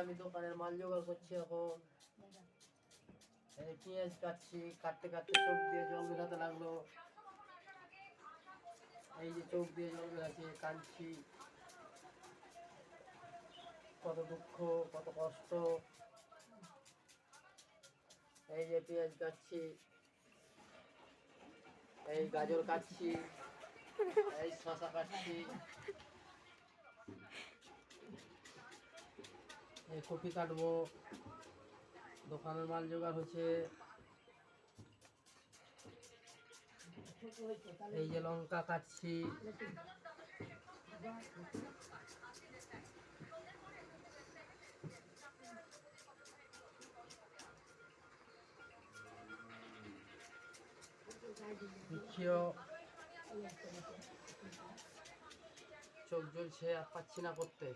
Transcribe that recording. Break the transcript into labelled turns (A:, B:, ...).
A: আমি দোকানের মাল জোগাড় করছি এখন। এই পেঁয়াজ কাটছি, কাটতে কাটতে চোখ দিয়ে জল বেরাতে লাগলো। এই যে চোখ দিয়ে জল বেরাচ্ছে, কাঁদছি। কত দুঃখ, কত কষ্ট। এই যে পেঁয়াজ কাটছি, এই গাজর কাটছি, এই শসা কাটছি, এই কপি কাটবো। দোকানের মাল জোগাড় হচ্ছে। এই যে লঙ্কা কাটছি। চোখ জ্বলছে, আর পাচ্ছি না করতে।